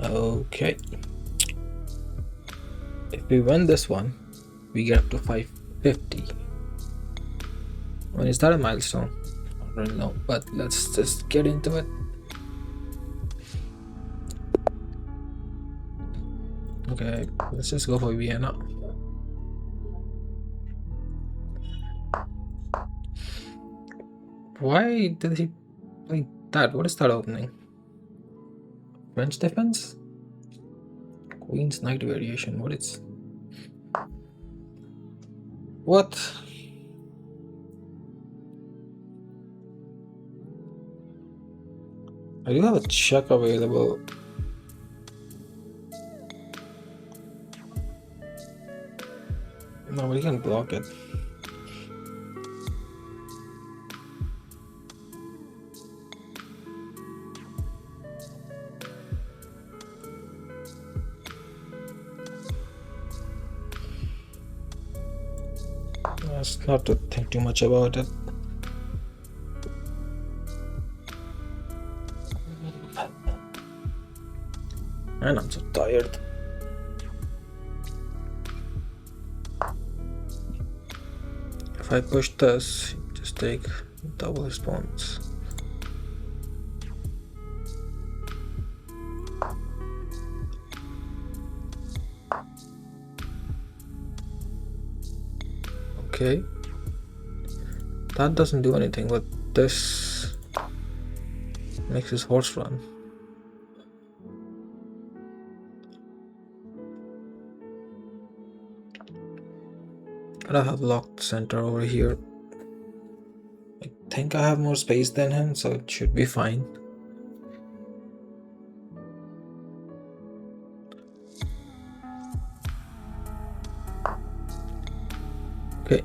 Okay. If we win this one, we get up to 550. Is that a milestone? I don't really know, but let's just get into it. Okay, let's just go for Vienna. Why did he play that? What is that opening? French defense? Queen's Knight variation. What is... What? I do have a check available. Nobody can block it. Let's not to think too much about it. And I'm so tired. If I push this, just take double response. Okay. That doesn't do anything, but this makes his horse run. And I have locked center over here. I think I have more space than him, so it should be fine. Okay.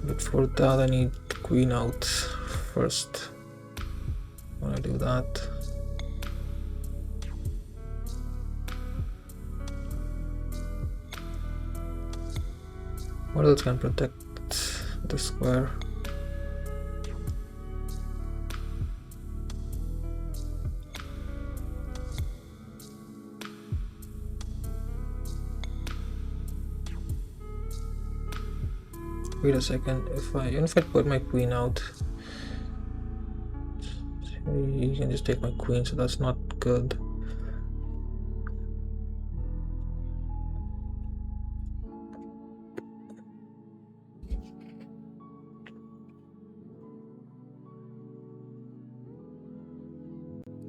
But for that I need the queen out first. When I do that, what else can protect the square? Wait a second, even if I put my queen out, he can just take my queen, so that's not good.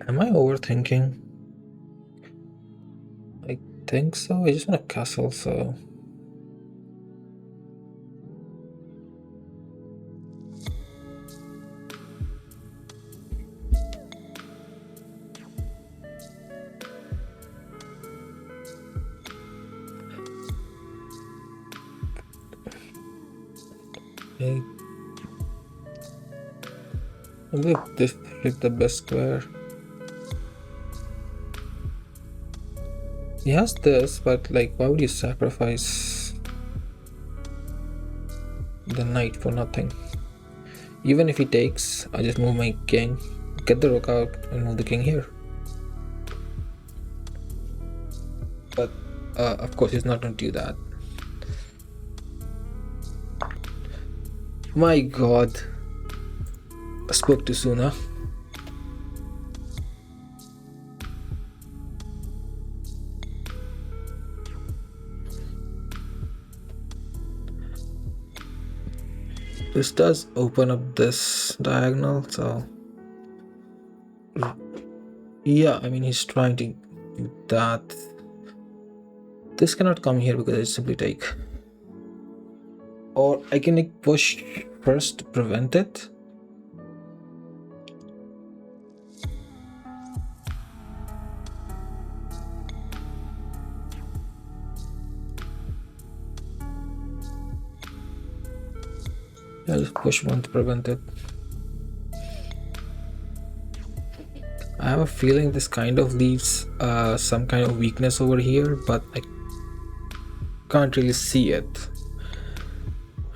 Am I overthinking? I think so. I just want a castle, so... I believe this is the best square. He has this, but like, why would you sacrifice the knight for nothing? Even if he takes, I just move my king, get the rook out, and move the king here. But of course, he's not going to do that. My god. I spoke too soon, huh? This does open up this diagonal, so... Yeah, I mean, he's trying to do that. This cannot come here because I simply take. Or I can like push first to prevent it. I'll just push one to prevent it. I have a feeling this kind of leaves some kind of weakness over here, but I can't really see it.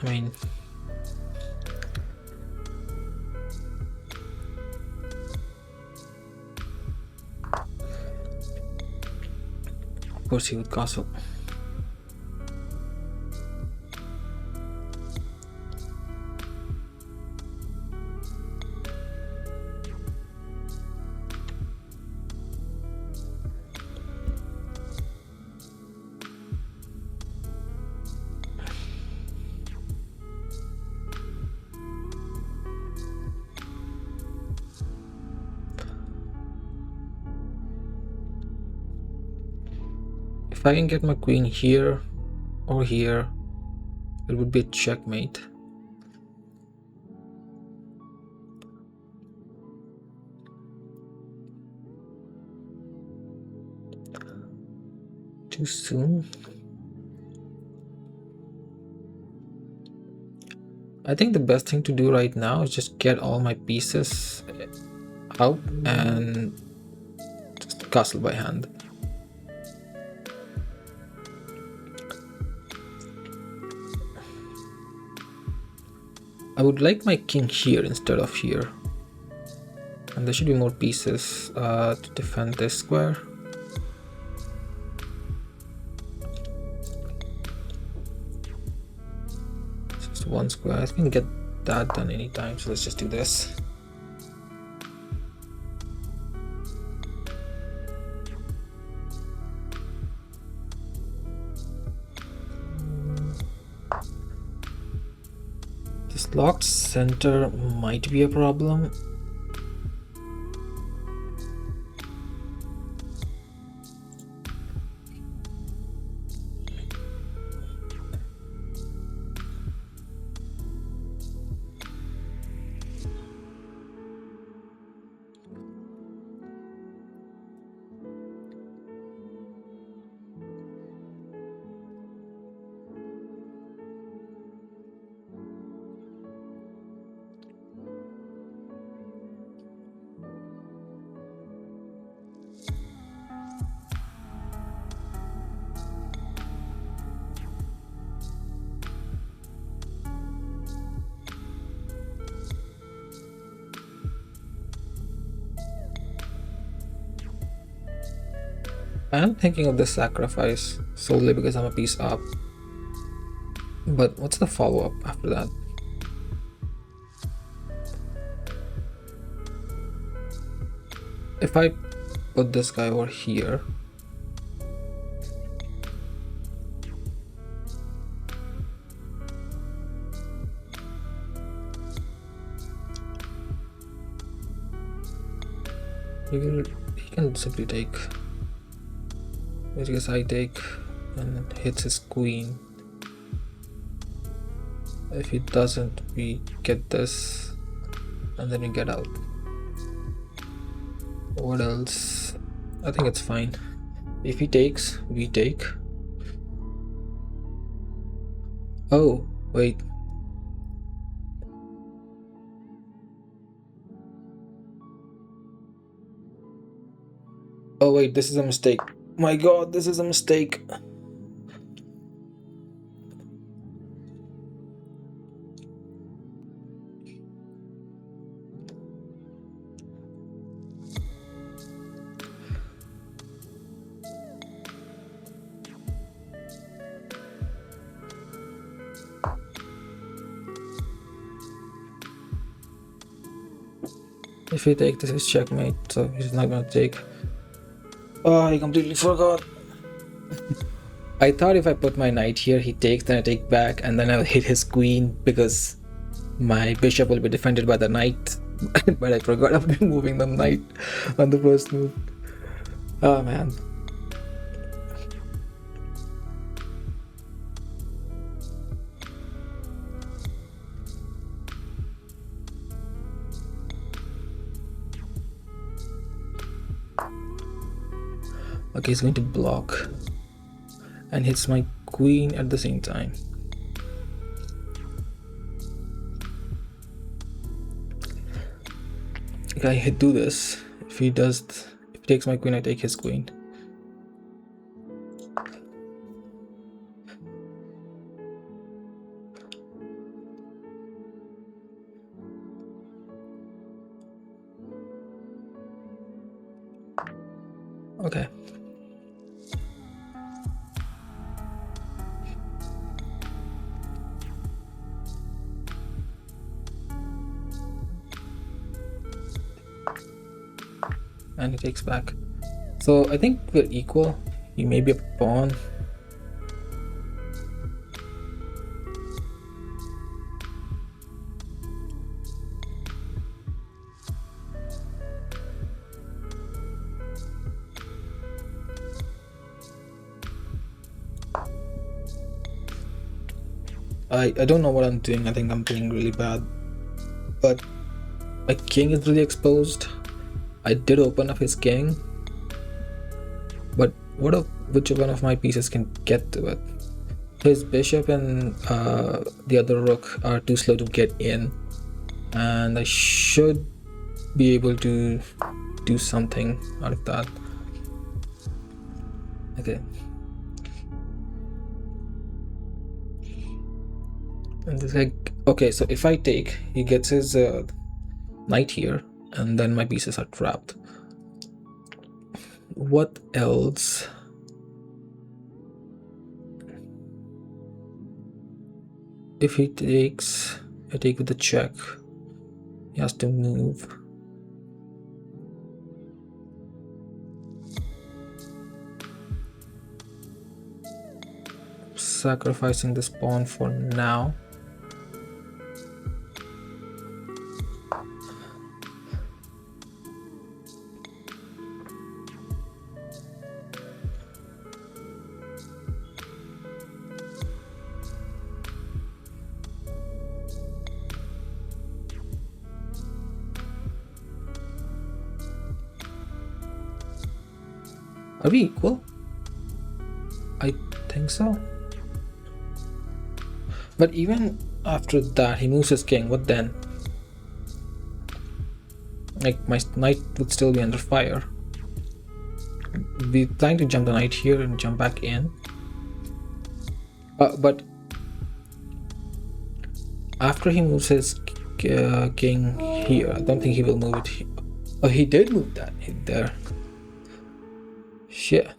I mean, of course he would castle. If I can get my queen here or here, it would be a checkmate. Too soon? I think the best thing to do right now is just get all my pieces out and just castle by hand. I would like my king here instead of here. And there should be more pieces to defend this square. Just one square. I can get that done anytime, so let's just do this. This locked center might be a problem. I'm thinking of this sacrifice solely because I'm a piece up. But what's the follow-up after that? If I put this guy over here, he can simply take. I guess I take and hits his queen. If he doesn't, we get this and then we get out. What else? I think it's fine. If he takes, we take. Oh, wait. Oh wait, this is a mistake. My god, this is a mistake. If he takes, this is checkmate, so he's not gonna take. Oh, I completely forgot. I thought if I put my knight here, he takes, then I take back, and then I'll hit his queen because my bishop will be defended by the knight. But I forgot about moving the knight on the first move. Oh man. Okay, he's going to block and hits my queen at the same time. Okay, I do this. If he takes my queen, I take his queen. Okay. And he takes back. So I think we're equal. He may be a pawn. I don't know what I'm doing. I think I'm playing really bad. But my king is really exposed. I did open up his king. But what if which one of my pieces can get to it? His bishop and the other rook are too slow to get in. And I should be able to do something out of that. Okay. And this guy, okay, so if I take, he gets his knight here, and then my pieces are trapped. What else? If he takes, I take with the check. He has to move. Sacrificing this pawn for now. Are we equal? I think so. But even after that, he moves his king. What then? Like, my knight would still be under fire. We plan to jump the knight here and jump back in. But after he moves his king here, I don't think he will move it here. Oh, he did move that there. Shit.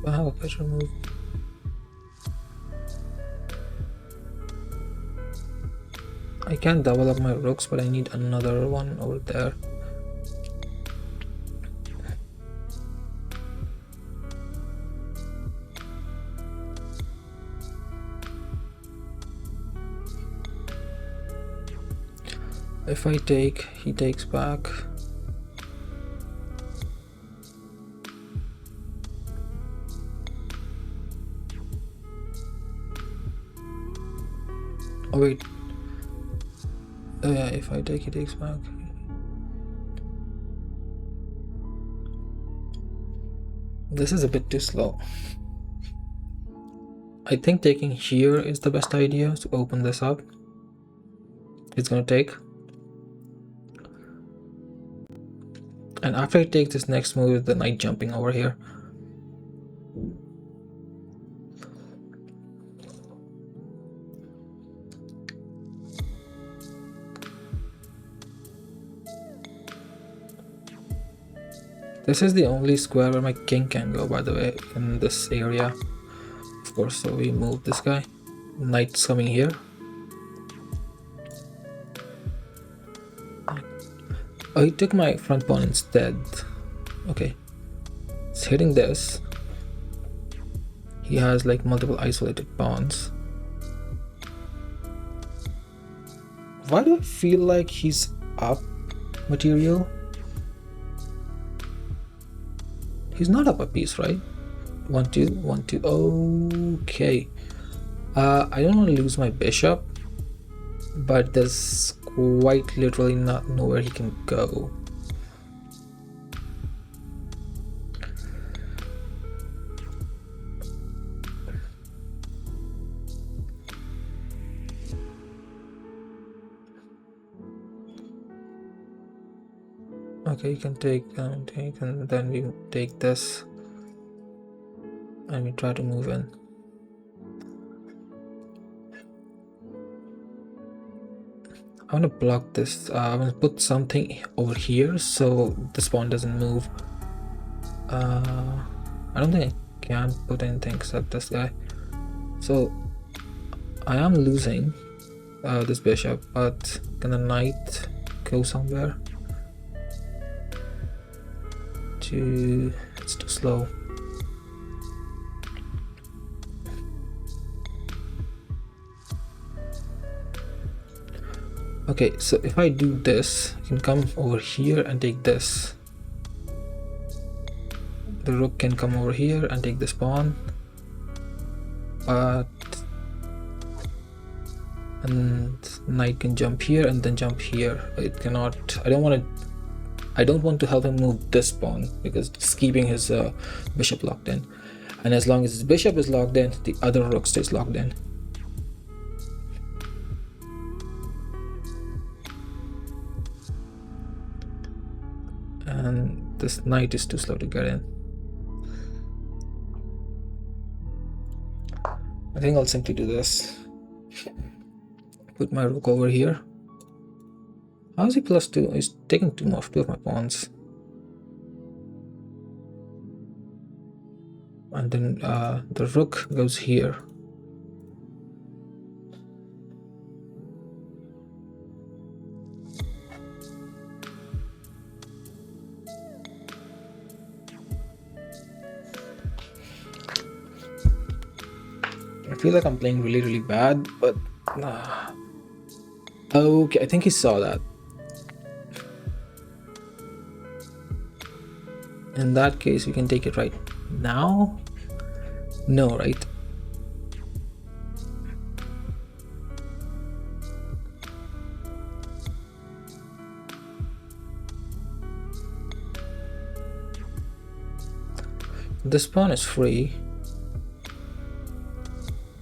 I have a better move. I can double up my rooks, but I need another one over there. If I take, he takes back. Oh wait. Yeah, if I take, he takes back. This is a bit too slow. I think taking here is the best idea to open this up. It's gonna take. And after I take this next move, the knight jumping over here. This is the only square where my king can go, by the way, in this area. Of course, so we move this guy. Knight's coming here. Oh, he took my front pawn instead. Okay. It's hitting this. He has like multiple isolated pawns. Why do I feel like he's up material? He's not up a piece, right? 1 2 1 2. Okay. I don't want to lose my bishop, but there's quite literally not nowhere he can go. Okay, you can take, and then we take this, and we try to move in. I want to block this. I want to put something over here so this pawn doesn't move. I don't think I can put anything except this guy. So I am losing this bishop, but can the knight go somewhere? It's too slow. Okay, so if I do this, I can come over here and take this. The rook can come over here and take this pawn, but and knight can jump here and then jump here. It cannot. I don't want to help him move this pawn because it's keeping his bishop locked in, and as long as his bishop is locked in, the other rook stays locked in. And this knight is too slow to get in. I think I'll simply do this. Put my rook over here. How is he +2? He's taking two of my pawns. And then the rook goes here. I feel like I'm playing really bad, but okay, I think he saw that. In that case, we can take it right now. No, right? This pawn is free.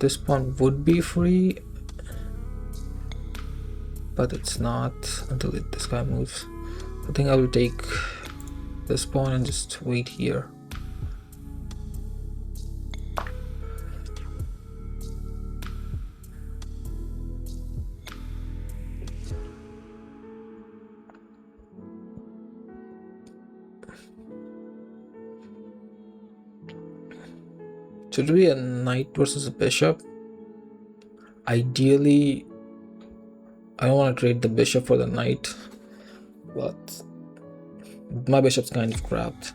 This pawn would be free, but it's not until this guy moves. I think I will take this pawn and just wait here. Should be a knight versus a bishop. Ideally, I don't want to trade the bishop for the knight, but my bishop's kind of crapped.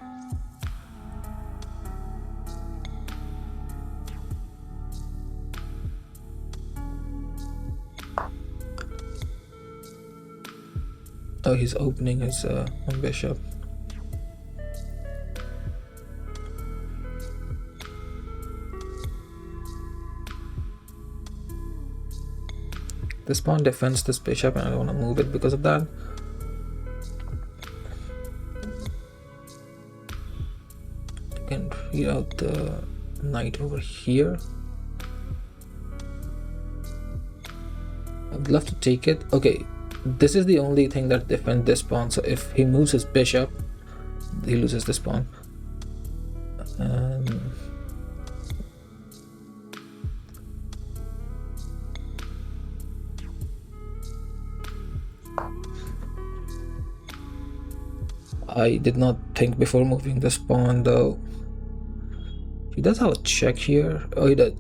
Oh, he's opening his own bishop. This pawn defends this bishop and I don't want to move it because of that. I can read out the knight over here. I'd love to take it. Okay, this is the only thing that defends this pawn. So if he moves his bishop, he loses this pawn. I did not think before moving this pawn though. He does have a check here. Oh, he did.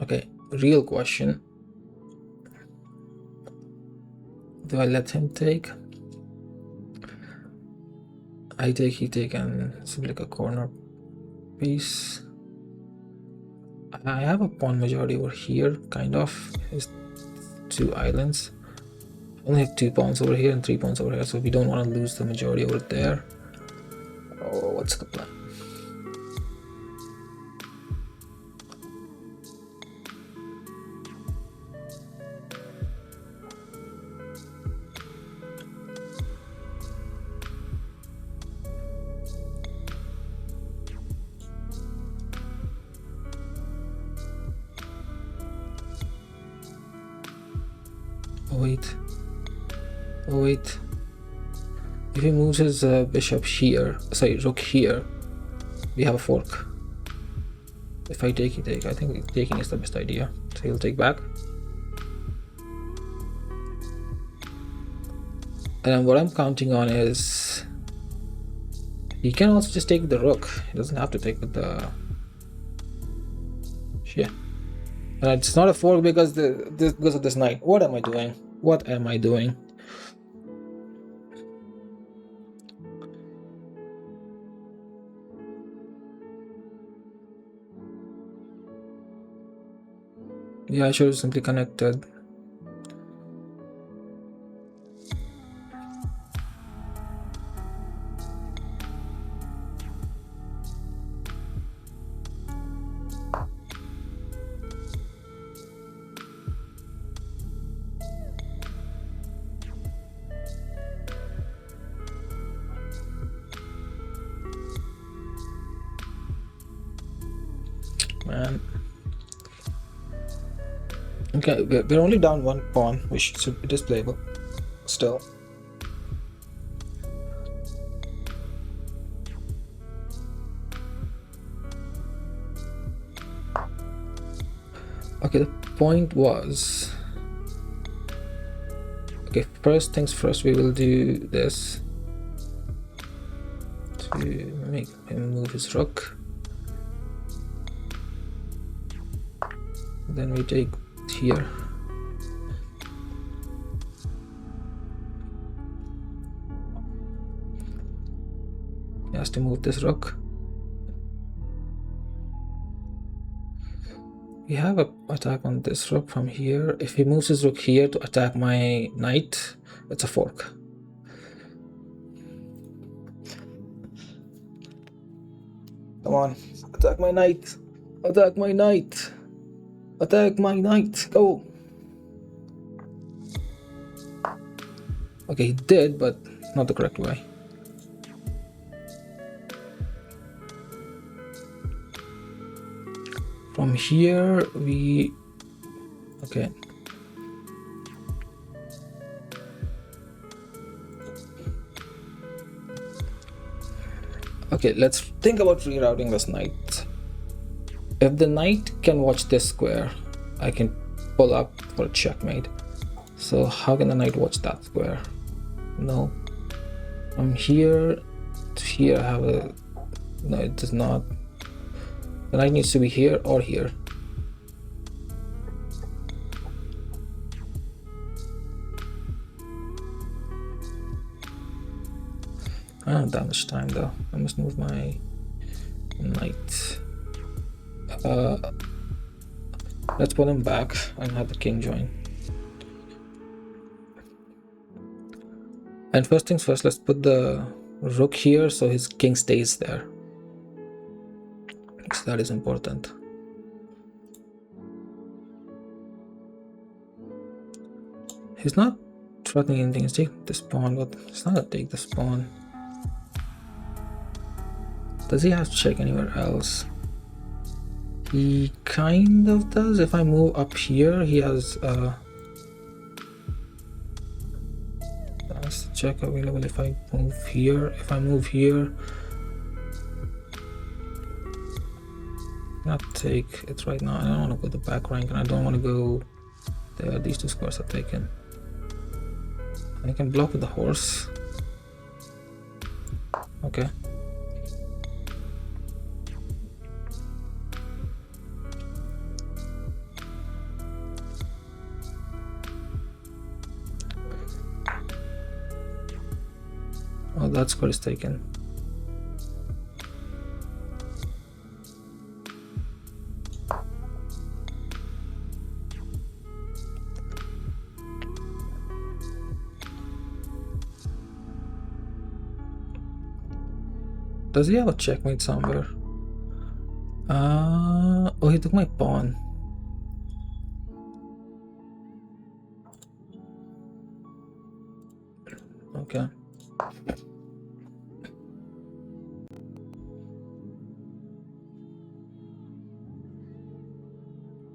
Okay, real question. Do I let him take? I take, he take, and it's like a corner piece. I have a pawn majority over here, kind of. It's 2 islands. I only have 2 pawns over here and 3 pawns over here, so we don't want to lose the majority over there. Oh, what's the plan? Oh wait. Oh wait. If he moves his bishop here, sorry, rook here, we have a fork. If I take, he take. I think taking is the best idea. So he'll take back. And what I'm counting on is he can also just take with the rook. He doesn't have to take with the... Yeah. And it's not a fork because because of this knight. What am I doing? What am I doing? Yeah, I should have simply connected. Man. Okay, we're only down 1 pawn, which it is playable still. Okay, the point was... Okay, first things first, we will do this to make him move his rook. Then we take here. He has to move this rook. We have an attack on this rook from here. If he moves his rook here to attack my knight, it's a fork. Come on, attack my knight. Attack my knight. Attack my knight. Go. Okay, he did, but not the correct way. From here, we... Okay. Okay, let's think about rerouting this knight. If the knight can watch this square, I can pull up for a checkmate. So how can the knight watch that square? No. From here to here, I have a... No, it does not. The knight needs to be here or here. I don't have that much time though. I must move my knight. Let's put him back and have the king join. And first things first, let's put the rook here so his king stays there. So that is important. He's not threatening anything. He's taking this pawn, but he's not gonna take this pawn. Does he have to check anywhere else? He kind of does. If I move up here, he has that's the check available. If I move here, not take it right now. I don't want to go the back rank, and I don't want to go there. These 2 squares are taken. I can block with the horse. Okay. Oh, that square is taken. Does he have a checkmate somewhere? Oh, he took my pawn. Okay.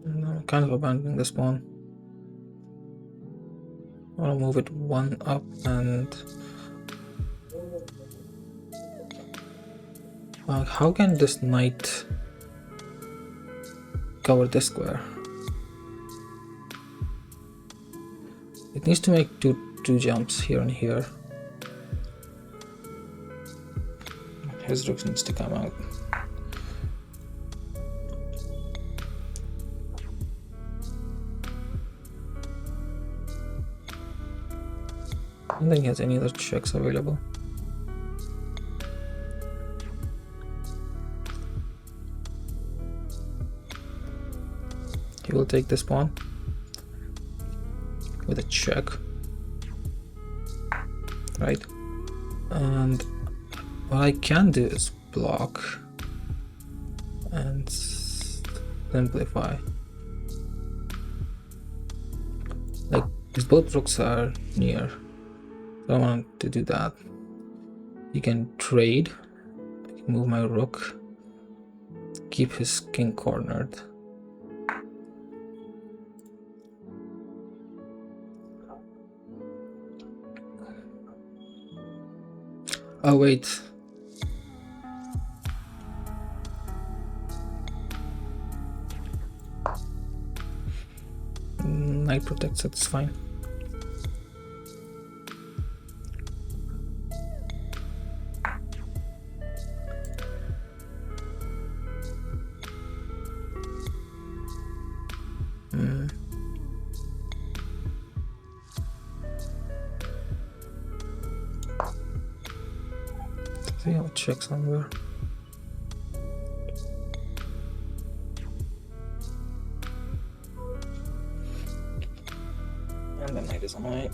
No, I'm kind of abandoning this pawn. I want to move it one up and... how can this knight cover this square? It needs to make two jumps here and here. His rook needs to come out. I don't think he has any other checks available. He will take this pawn with a check, right? And what I can do is block and simplify. Like, these both rooks are near, so I want to do that. You can trade. I can move my rook, keep his king cornered. Oh wait. Knight protects, it's fine. Do you have a check somewhere? And the knight is on my...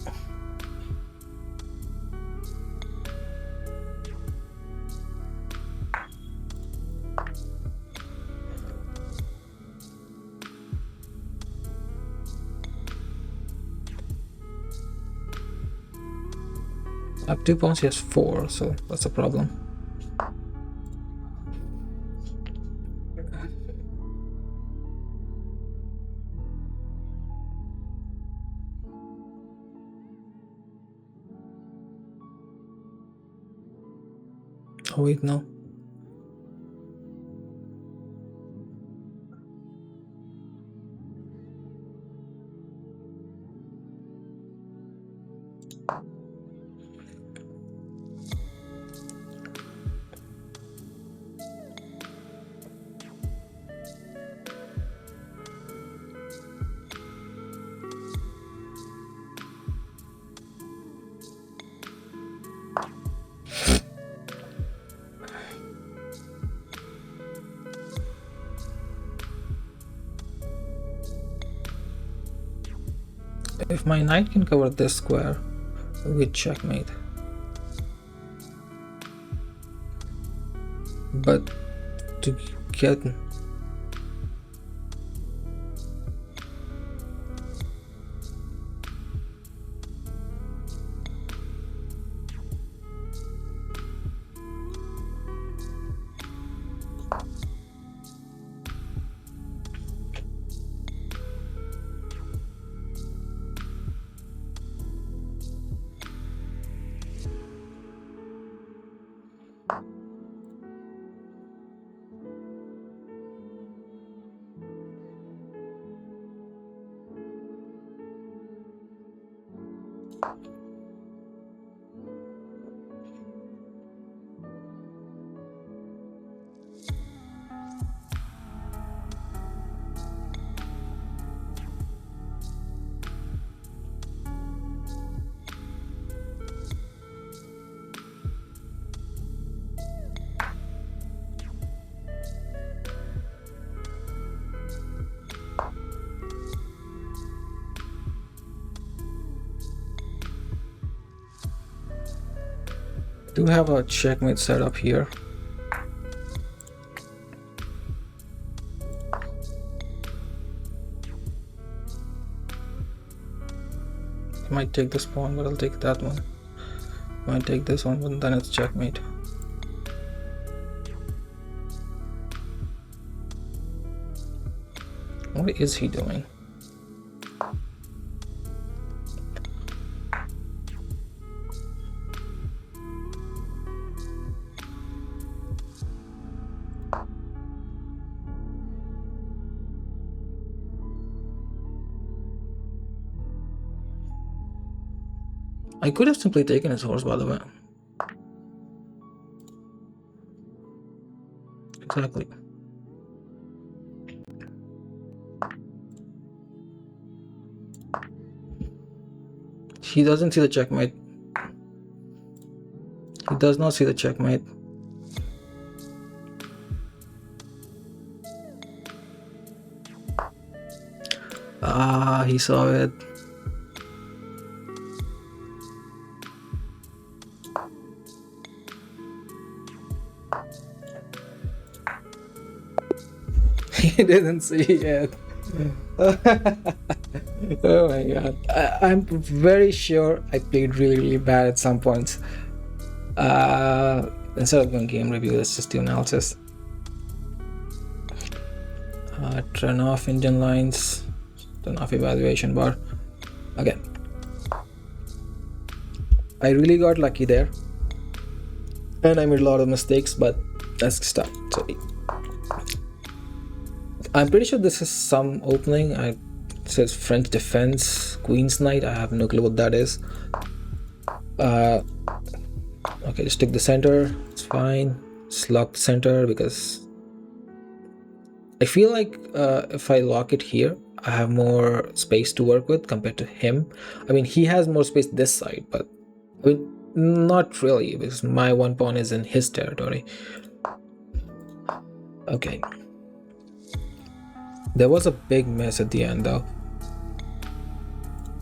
I have 2 pawns, he has 4, so that's a problem. Oh wait, no. If my knight can cover this square with checkmate, but to get do have a checkmate set up here. might take this pawn, but I'll take that one. Might take this one, but then it's checkmate. What is he doing? I could have simply taken his horse, by the way. Exactly. He doesn't see the checkmate. He does not see the checkmate. Ah, he saw it. He didn't see it. Oh my god. I'm very sure I played really bad at some points. Instead of doing game review, let's just do analysis. Turn off engine lines, turn off evaluation bar. Again, I really got lucky there, and I made a lot of mistakes, but let's start. So I'm pretty sure this is some opening. It says French defense, Queen's Knight. I have no clue what that is. Okay, just take the center. It's fine. Just lock the center because I feel like if I lock it here, I have more space to work with compared to him. I mean, he has more space this side, but I mean, not really, because my one pawn is in his territory. Okay. There was a big mess at the end though.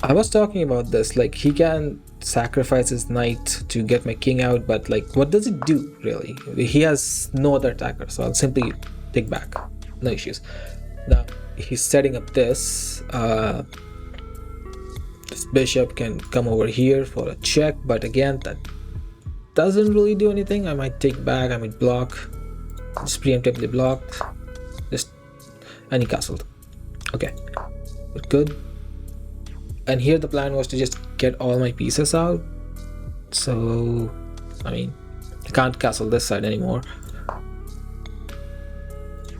I was talking about this, like he can sacrifice his knight to get my king out, but like what does it do really? He has no other attacker, so I'll simply take back. No issues. Now he's setting up this. This bishop can come over here for a check, but again that doesn't really do anything. I might take back, I might block. Just preemptively blocked. And he castled. Okay, but good. And here the plan was to just get all my pieces out. So, I mean, I can't castle this side anymore.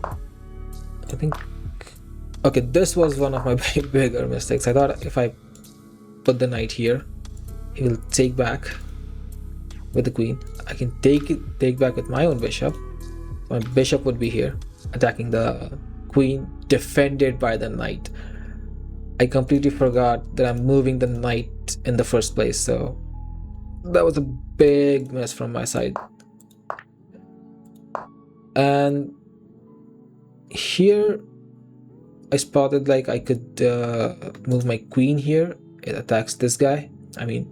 I think, okay, this was one of my bigger mistakes. I thought if I put the knight here, he will take back with the queen. I can take back with my own bishop. My bishop would be here, attacking the queen, defended by the knight. I completely forgot that I'm moving the knight in the first place, so that was a big mess from my side. And here I spotted like I could move my queen here. It attacks this guy. I mean,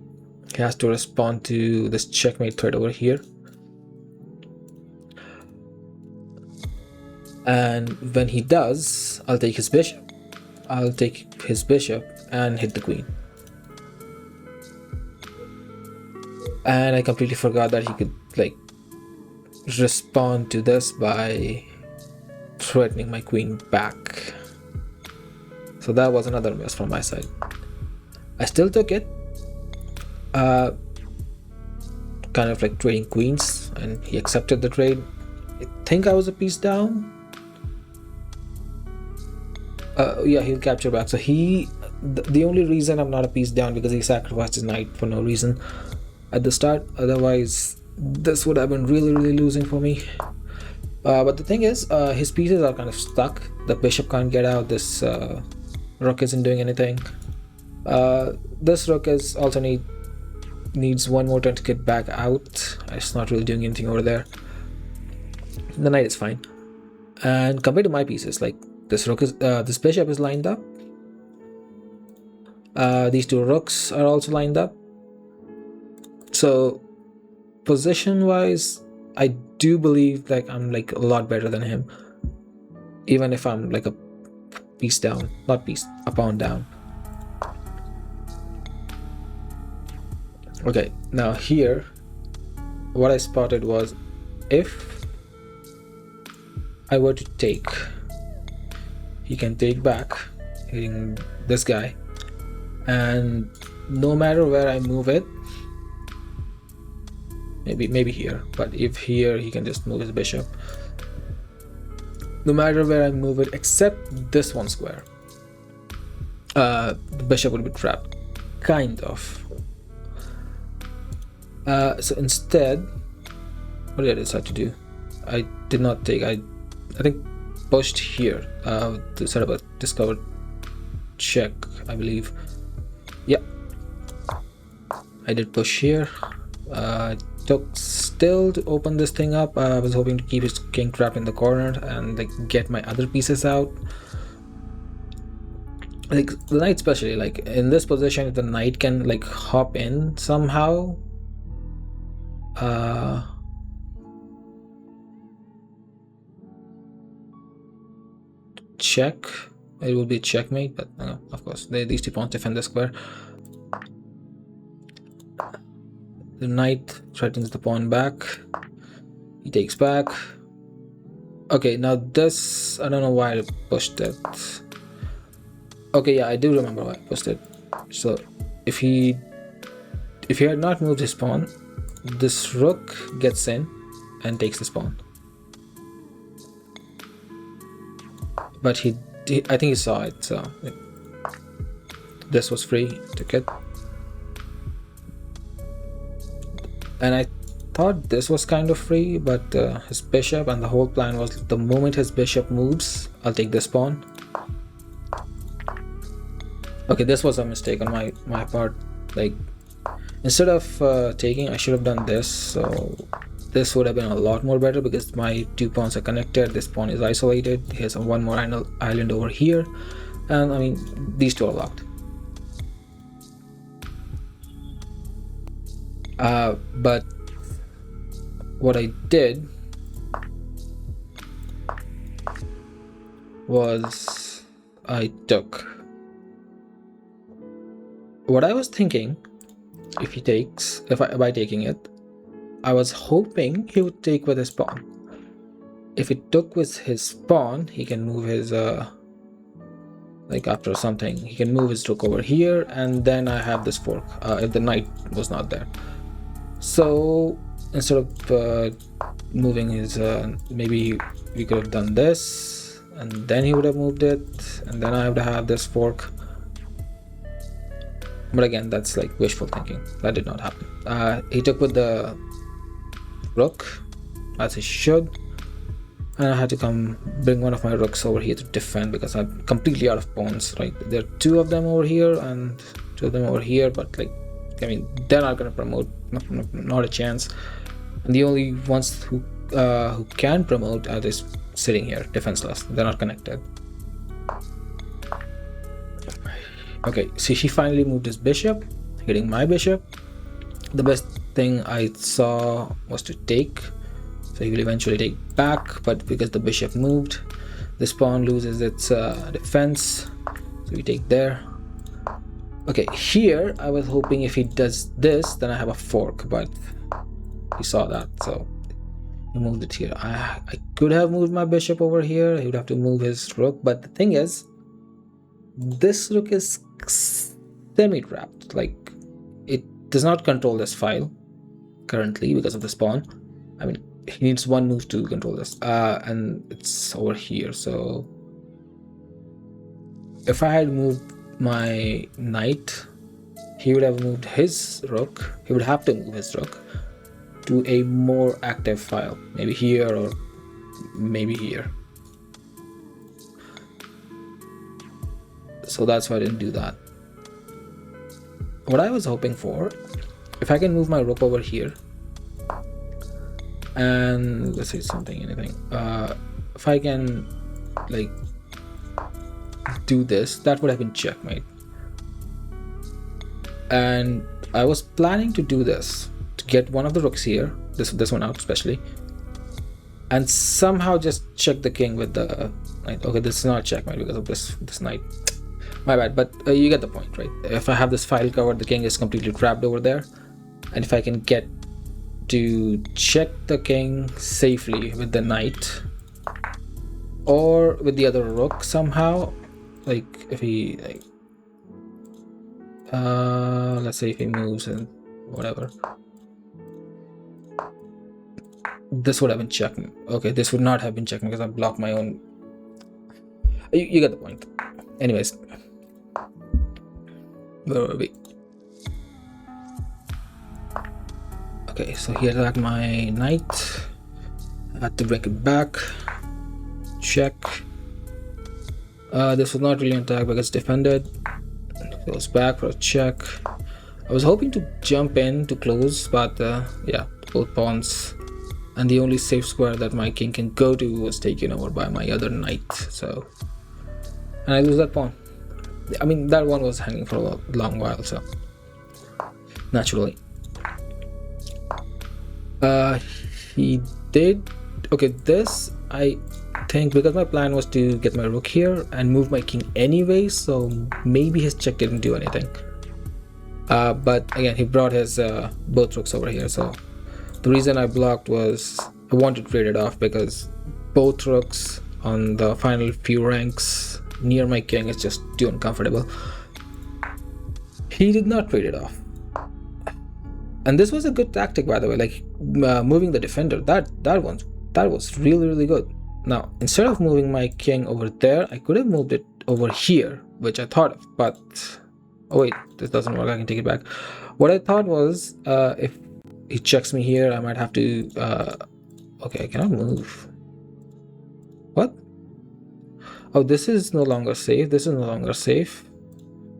he has to respond to this checkmate threat over here. And when he does, I'll take his bishop. I'll take his bishop and hit the queen. And I completely forgot that he could like respond to this by threatening my queen back. So that was another mess from my side. I still took it. Kind of like trading queens, and he accepted the trade. I think I was a piece down. Yeah, he'll capture back. So the only reason I'm not a piece down because he sacrificed his knight for no reason at the start. Otherwise, this would have been really losing for me. But the thing is, his pieces are kind of stuck. The bishop can't get out. This rook isn't doing anything. This rook is also needs one more turn to get back out. It's not really doing anything over there. The knight is fine. And compared to my pieces, like this bishop is lined up. These two rooks are also lined up. So position wise, I do believe like I'm like a lot better than him, even if I'm like a pawn down. Okay, now here what I spotted was, if I were to take, he can take back, hitting this guy, and no matter where I move it, maybe here, but if here, he can just move his bishop. No matter where I move it except this one square, the bishop will be trapped, kind of. So instead, what did I decide to do? I did not take, I think pushed here to set up a discovered check, I believe. Yeah, I did push here. Took still to open this thing up. I was hoping to keep his king trapped in the corner and like get my other pieces out. Like the knight, especially like in this position, if the knight can like hop in somehow, check, it will be checkmate, but of course these 2 pawns defend the square. The knight threatens the pawn back, he takes back. Okay, now this, I don't know why I pushed it. Okay, yeah, I do remember why I pushed it. So if he had not moved his pawn, this rook gets in and takes this pawn. But he I think he saw it, so this was free, took it. And I thought this was kind of free, but his bishop, and the whole plan was the moment his bishop moves, I'll take this pawn. Okay, this was a mistake on my part. Like, instead of taking, I should have done this. So this would have been a lot more better because my 2 pawns are connected. This pawn is isolated. He has one more island over here, and I mean these 2 are locked. But what I did was I took. What I was thinking, if he takes, by taking it, I was hoping he would take with his pawn. If he took with his pawn, he can move his like after something, he can move his rook over here, and then I have this fork if the knight was not there. So instead of moving his, maybe we could have done this, and then he would have moved it, and then I have to have this fork. But again, that's like wishful thinking. That did not happen. He took with the rook, as he should, and I had to come bring one of my rooks over here to defend because I'm completely out of pawns. Right, there are 2 of them over here and 2 of them over here, but like, I mean, they're not gonna promote. Not a chance. And the only ones who can promote are just sitting here defenseless. They're not connected. Okay, so he finally moved his bishop, hitting my bishop. The best thing I saw was to take, so he will eventually take back, but because the bishop moved, this pawn loses its defense, so we take there. Okay, here I was hoping if he does this, then I have a fork, but he saw that, so he moved it here. I could have moved my bishop over here. He would have to move his rook, but the thing is, this rook is semi-trapped. Like, it does not control this file currently because of this pawn. I mean, he needs 1 move to control this, and it's over here. So if I had moved my knight, he would have moved his rook. He would have to move his rook to a more active file, maybe here or maybe here. So that's why I didn't do that. What I was hoping for, if I can move my rook over here, and let's say anything, if I can like do this, that would have been checkmate. And I was planning to do this to get one of the rooks here, this one out especially, and somehow just check the king with the knight. Okay, this is not checkmate because of this knight. My bad, but you get the point, right? If I have this file covered, the king is completely trapped over there. and if I can get to check the king safely with the knight or with the other rook somehow, like if he like let's say if he moves and whatever, this would have been checkmate. Okay, this would not have been checkmate because I blocked my own. You get the point. Anyways, where were we? Okay, so he attacked my knight. I had to bring it back. Check. This was not really an attack because it's defended. It goes back for a check. I was hoping to jump in to close, but yeah, both pawns. And the only safe square that my king can go to was taken over by my other knight. So, and I lose that pawn. I mean, that one was hanging for a long while, so naturally. He did. Okay, this I think because my plan was to get my rook here and move my king anyway, so maybe his check didn't do anything. But again, he brought his both rooks over here, so the reason I blocked was I wanted to trade it off because both rooks on the final few ranks near my king is just too uncomfortable. He did not trade it off. And this was a good tactic, by the way, like moving the defender. That was really good. Now, instead of moving my king over there, I could have moved it over here, which I thought of, but oh wait, this doesn't work. I can take it back. What I thought was if he checks me here, I might have to okay, I cannot move. What? Oh, this is no longer safe. This is no longer safe.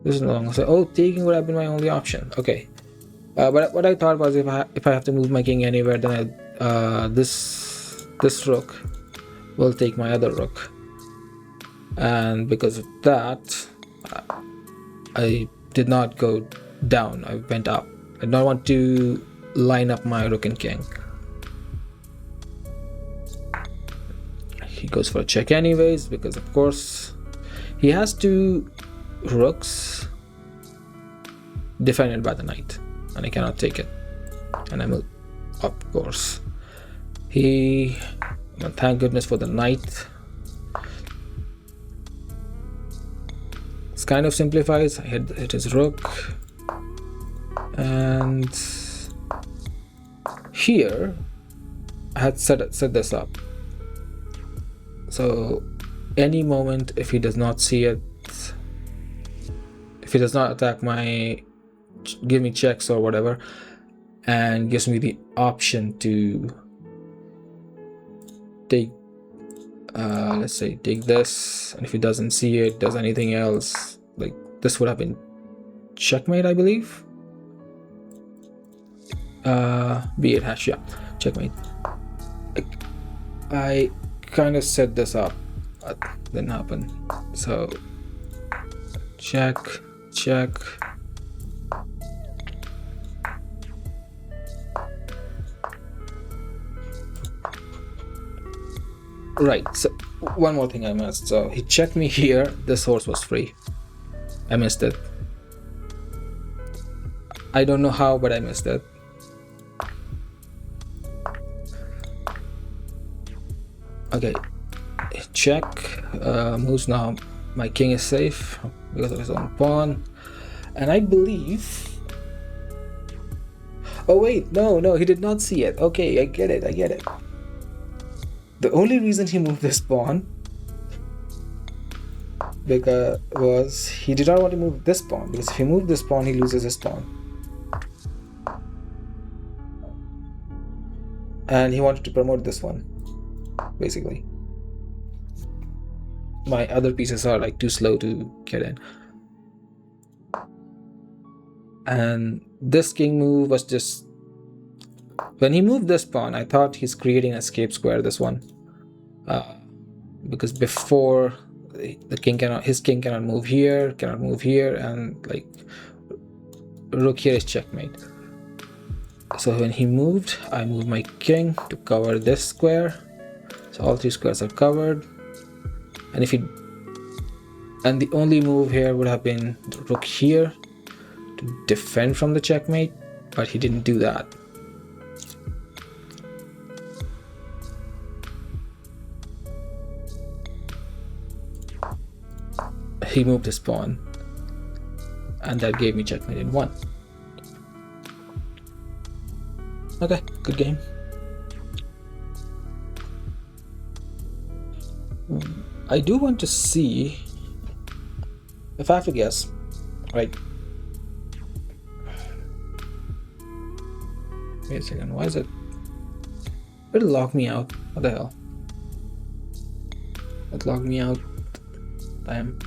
This is no longer safe. Oh, taking would have been my only option. Okay. But what I thought was if I have to move my king anywhere, then this rook will take my other rook, and because of that, I did not go down. I went up. I did not want to line up my rook and king. He goes for a check anyways because of course he has two rooks defended by the knight. And I cannot take it, and I move, of course. Thank goodness for the knight. This kind of simplifies. I hit his rook, and here I had set this up. So any moment, if he does not see it, if he does not attack give me checks or whatever, and gives me the option to take let's say take this, and if he doesn't see it, does anything else, like this would have been checkmate, I believe. B8 hash, yeah, checkmate. I kind of set this up, but didn't happen. So check. Right, so one more thing I missed. So he checked me here. This horse was free. I missed it. I don't know how, but I missed it. Okay, check. Moves now. My king is safe because of his own pawn, and I believe. Oh wait, no, he did not see it. Okay, I get it. The only reason he moved this pawn was he did not want to move this pawn, because if he moved this pawn, he loses his pawn. And he wanted to promote this one, basically. My other pieces are like too slow to get in. And this king move was just... When he moved this pawn, I thought he's creating an escape square, this one. Because before his king cannot move here, and like rook here is checkmate. So when he moved, I moved my king to cover this square. So all three squares are covered. And the only move here would have been the rook here to defend from the checkmate. but he didn't do that. He moved his pawn, and that gave me checkmate in 1. Okay, good game. I do want to see if I have to guess, right? Wait a second, why is it? It'll lock me out. What the hell? It locked me out. Damn.